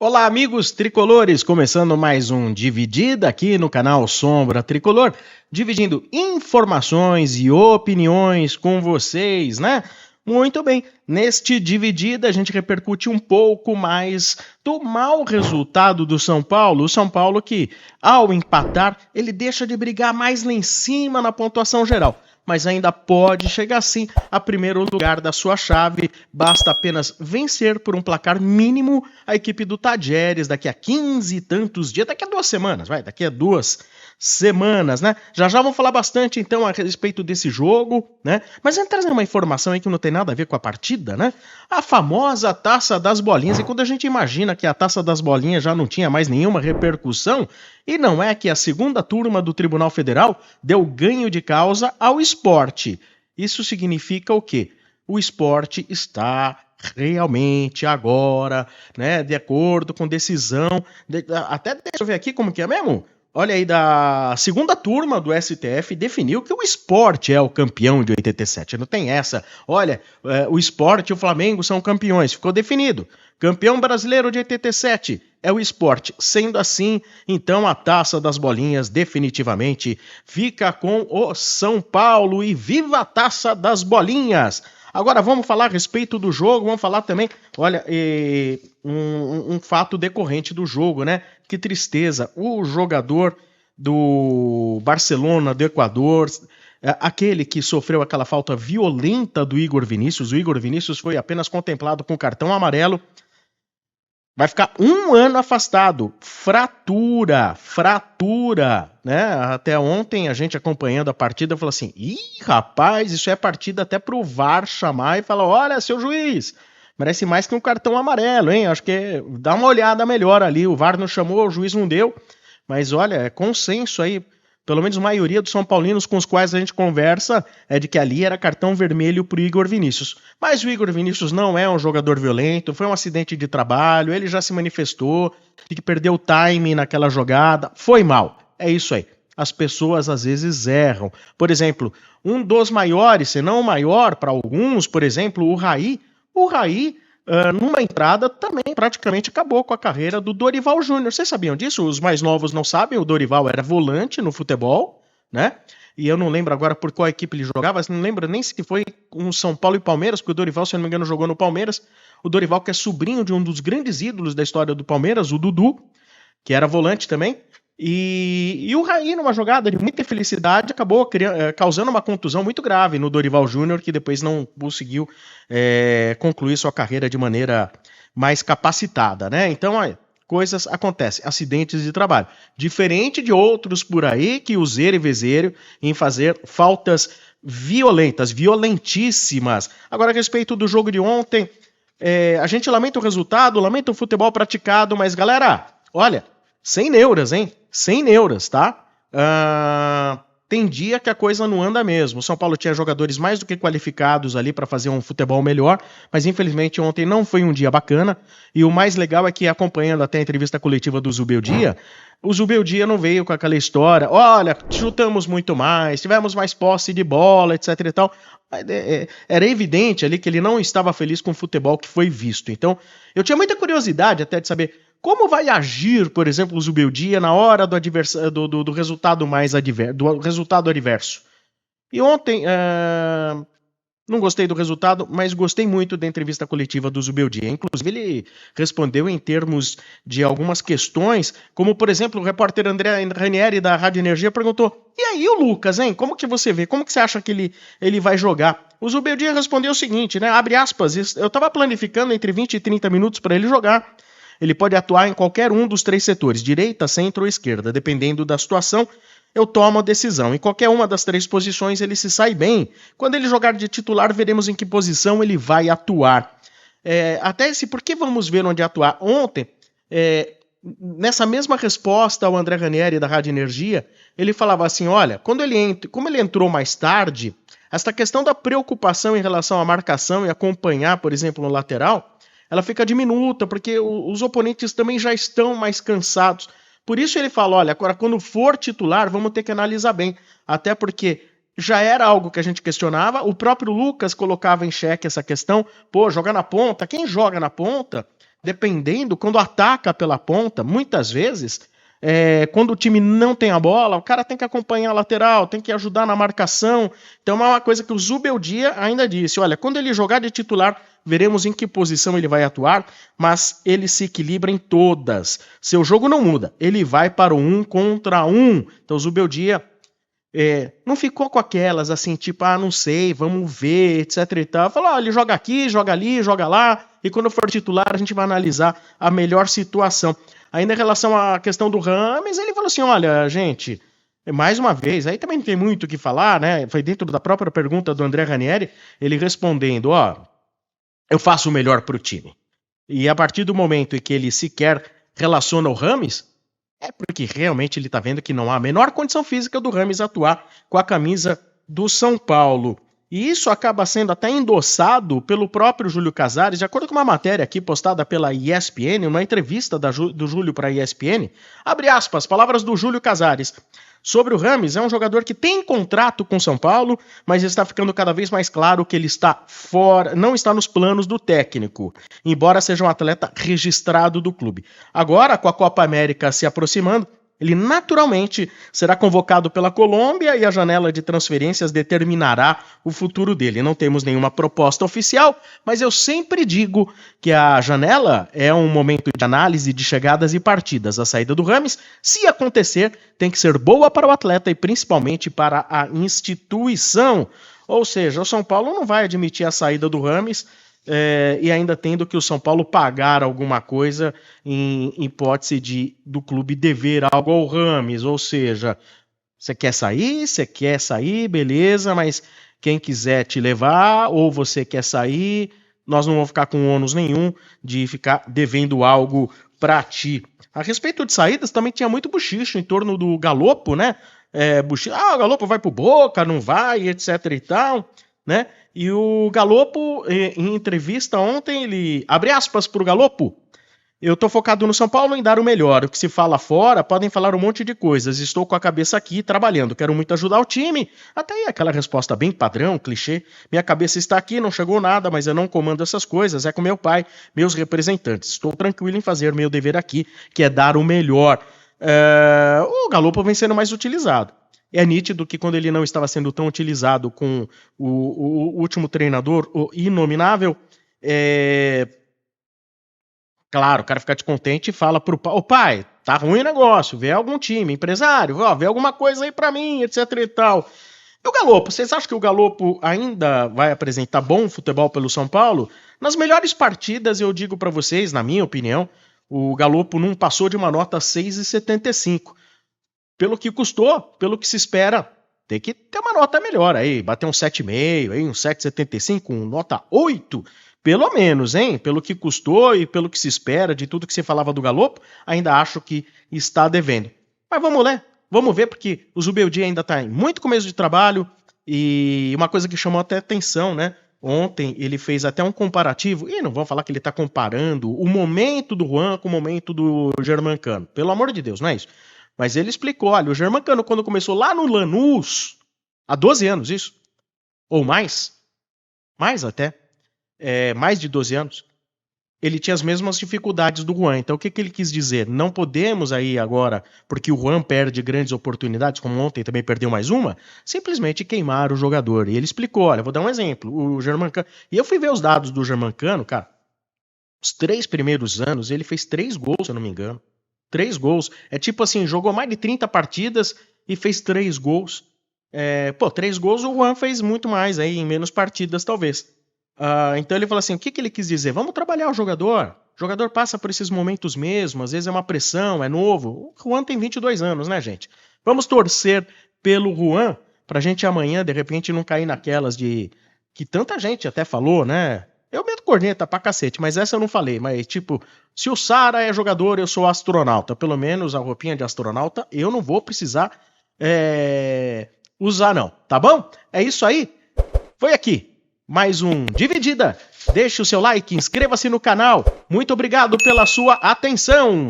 Olá, amigos tricolores, começando mais um Dividida aqui no canal Sombra Tricolor, dividindo informações e opiniões com vocês, né? Muito bem, neste Dividida a gente repercute um pouco mais do mau resultado do São Paulo. O São Paulo que, ao empatar, ele deixa de brigar mais lá em cima na pontuação geral, mas ainda pode chegar sim a primeiro lugar da sua chave. Basta apenas vencer por um placar mínimo a equipe do Tadjeres daqui a 15 e tantos dias, daqui a 2 semanas, daqui a 2 semanas, né? Já vamos falar bastante então a respeito desse jogo, né? Mas vamos trazer uma informação aí que não tem nada a ver com a partida, né? A famosa Taça das Bolinhas, e quando a gente imagina que a Taça das Bolinhas já não tinha mais nenhuma repercussão, e não é que a segunda turma do Tribunal Federal deu ganho de causa ao esporte. Isso significa o quê? O esporte está realmente agora, né, de acordo com decisão, até deixa eu ver aqui como que é mesmo. Olha aí, da segunda turma do STF definiu que o esporte é o campeão de 87. Não tem essa. Olha, o esporte e o Flamengo são campeões. Ficou definido. Campeão brasileiro de 87 é o esporte. Sendo assim, então a Taça das Bolinhas definitivamente fica com o São Paulo. E viva a Taça das Bolinhas! Agora vamos falar a respeito do jogo, vamos falar também, olha, um fato decorrente do jogo, né? Que tristeza, o jogador do Barcelona, do Equador, aquele que sofreu aquela falta violenta do Igor Vinícius, o Igor Vinícius foi apenas contemplado com cartão amarelo, vai ficar 1 ano afastado. Fratura, né? Até ontem a gente acompanhando a partida falou assim, rapaz, isso é partida até pro VAR chamar e falar, olha, seu juiz, merece mais que um cartão amarelo, hein? Acho que dá uma olhada melhor ali, o VAR não chamou, o juiz não deu, mas olha, é consenso aí, pelo menos a maioria dos São Paulinos com os quais a gente conversa, é de que ali era cartão vermelho pro Igor Vinícius. Mas o Igor Vinícius não é um jogador violento, foi um acidente de trabalho, ele já se manifestou de que perdeu o time naquela jogada, foi mal. É isso aí. As pessoas às vezes erram. Por exemplo, um dos maiores, se não o maior para alguns, por exemplo, o Raí, numa entrada, também praticamente acabou com a carreira do Dorival Júnior. Vocês sabiam disso? Os mais novos não sabem, o Dorival era volante no futebol, né? E eu não lembro agora por qual equipe ele jogava, não lembro nem se foi um São Paulo e Palmeiras, porque o Dorival, se não me engano, jogou no Palmeiras. O Dorival, que é sobrinho de um dos grandes ídolos da história do Palmeiras, o Dudu, que era volante também. E o Raí, numa jogada de muita felicidade, acabou causando uma contusão muito grave no Dorival Júnior, que depois não conseguiu concluir sua carreira de maneira mais capacitada, né? Então, olha, coisas acontecem, acidentes de trabalho. Diferente de outros por aí que useram e vezeram em fazer faltas violentas, violentíssimas. Agora, a respeito do jogo de ontem, a gente lamenta o resultado, lamenta o futebol praticado, mas galera, olha, sem neuras, hein? Sem neuras, tá? Tem dia que a coisa não anda mesmo. O São Paulo tinha jogadores mais do que qualificados ali para fazer um futebol melhor, mas infelizmente ontem não foi um dia bacana. E o mais legal é que, acompanhando até a entrevista coletiva do Zubeldia, o Zubeldia não veio com aquela história, olha, chutamos muito mais, tivemos mais posse de bola, etc e tal. Era evidente ali que ele não estava feliz com o futebol que foi visto. Então, eu tinha muita curiosidade até de saber como vai agir, por exemplo, o Zubeldia na hora do resultado do resultado adverso. E ontem, não gostei do resultado, mas gostei muito da entrevista coletiva do Zubeldia. Inclusive, ele respondeu em termos de algumas questões, como, por exemplo, o repórter André Ranieri, da Rádio Energia, perguntou, e aí o Lucas, hein? Como que você vê? Como que você acha que ele vai jogar? O Zubeldia respondeu o seguinte, né? Abre aspas, eu estava planificando entre 20 e 30 minutos para ele jogar. Ele pode atuar em qualquer um dos 3 setores, direita, centro ou esquerda. Dependendo da situação, eu tomo a decisão. Em qualquer uma das 3 posições ele se sai bem. Quando ele jogar de titular, veremos em que posição ele vai atuar. Até esse por que vamos ver onde atuar. Ontem, nessa mesma resposta ao André Ranieri da Rádio Energia, ele falava assim, olha, como ele entrou mais tarde, esta questão da preocupação em relação à marcação e acompanhar, por exemplo, no lateral, ela fica diminuta, porque os oponentes também já estão mais cansados. Por isso ele fala, olha, agora quando for titular, vamos ter que analisar bem. Até porque já era algo que a gente questionava, o próprio Lucas colocava em xeque essa questão, jogar na ponta, quem joga na ponta dependendo, quando ataca pela ponta, muitas vezes, quando o time não tem a bola, o cara tem que acompanhar a lateral, tem que ajudar na marcação. Então é uma coisa que o Zubeldia ainda disse, olha, quando ele jogar de titular, veremos em que posição ele vai atuar, mas ele se equilibra em todas. Seu jogo não muda, ele vai para o 1 contra 1. Então o Zubeldia não ficou com aquelas assim, tipo, não sei, vamos ver, etc e tal. Falou, ele joga aqui, joga ali, joga lá, e quando for titular a gente vai analisar a melhor situação. Ainda em relação à questão do Rames, ele falou assim, olha, gente, mais uma vez, aí também não tem muito o que falar, né? Foi dentro da própria pergunta do André Ranieri, ele respondendo, eu faço o melhor pro time. E a partir do momento em que ele sequer relaciona o Rames, é porque realmente ele tá vendo que não há a menor condição física do Rames atuar com a camisa do São Paulo. E isso acaba sendo até endossado pelo próprio Júlio Casares, de acordo com uma matéria aqui postada pela ESPN, uma entrevista do Júlio para a ESPN, abre aspas, palavras do Júlio Casares. Sobre o Rames, é um jogador que tem contrato com São Paulo, mas está ficando cada vez mais claro que ele está fora, não está nos planos do técnico, embora seja um atleta registrado do clube. Agora, com a Copa América se aproximando, ele naturalmente será convocado pela Colômbia e a janela de transferências determinará o futuro dele. Não temos nenhuma proposta oficial, mas eu sempre digo que a janela é um momento de análise de chegadas e partidas. A saída do Rames, se acontecer, tem que ser boa para o atleta e principalmente para a instituição. Ou seja, o São Paulo não vai admitir a saída do Rames, e ainda tendo que o São Paulo pagar alguma coisa em hipótese do clube dever algo ao Rames, ou seja, você quer sair, beleza, mas quem quiser te levar, ou você quer sair, nós não vamos ficar com ônus nenhum de ficar devendo algo para ti. A respeito de saídas, também tinha muito bochicho em torno do Galopo, né? O Galopo vai pro Boca, não vai, etc e tal, né? E o Galopo, em entrevista ontem, ele abre aspas para o Galopo. Eu tô focado no São Paulo em dar o melhor. O que se fala fora, podem falar um monte de coisas. Estou com a cabeça aqui, trabalhando. Quero muito ajudar o time. Até aí aquela resposta bem padrão, clichê. Minha cabeça está aqui, não chegou nada, mas eu não comando essas coisas. É com meu pai, meus representantes. Estou tranquilo em fazer meu dever aqui, que é dar o melhor. O Galopo vem sendo mais utilizado. É nítido que quando ele não estava sendo tão utilizado com o último treinador, o inominável, claro, o cara fica descontente e fala pro pai, pai, tá ruim o negócio, vê algum time, empresário, vê alguma coisa aí pra mim, etc e tal. E o Galopo, vocês acham que o Galopo ainda vai apresentar bom futebol pelo São Paulo? Nas melhores partidas, eu digo pra vocês, na minha opinião, o Galopo não passou de uma nota 6,75. Pelo que custou, pelo que se espera, tem que ter uma nota melhor aí, bater um 7,5, aí, um 7,75, um nota 8, pelo menos, hein? Pelo que custou e pelo que se espera de tudo que se falava do Galopo, ainda acho que está devendo. Mas vamos ver, porque o Zubeldia ainda está em muito começo de trabalho e uma coisa que chamou até atenção, né? Ontem ele fez até um comparativo, e não vamos falar que ele está comparando o momento do Juan com o momento do Germancano, pelo amor de Deus, não é isso? Mas ele explicou, olha, o Germancano quando começou lá no Lanús, há 12 anos isso, ou mais até, mais de 12 anos, ele tinha as mesmas dificuldades do Juan. Então o que ele quis dizer? Não podemos aí agora, porque o Juan perde grandes oportunidades, como ontem também perdeu mais uma, simplesmente queimar o jogador. E ele explicou, olha, vou dar um exemplo, o Germancano, e eu fui ver os dados do Germancano, cara, os 3 primeiros anos ele fez 3 gols, se eu não me engano. 3 gols. É tipo assim, jogou mais de 30 partidas e fez 3 gols. 3 gols o Juan fez muito mais aí, em menos partidas talvez. Então ele falou assim, o que ele quis dizer? Vamos trabalhar o jogador. O jogador passa por esses momentos mesmo, às vezes é uma pressão, é novo. O Juan tem 22 anos, né, gente? Vamos torcer pelo Juan, pra gente amanhã, de repente, não cair naquelas de... que tanta gente até falou, né? Eu meto corneta pra cacete, mas essa eu não falei. Mas, tipo, se o Sara é jogador, eu sou astronauta. Pelo menos a roupinha de astronauta eu não vou precisar usar, não. Tá bom? É isso aí. Foi aqui. Mais um Dividida. Deixe o seu like, inscreva-se no canal. Muito obrigado pela sua atenção.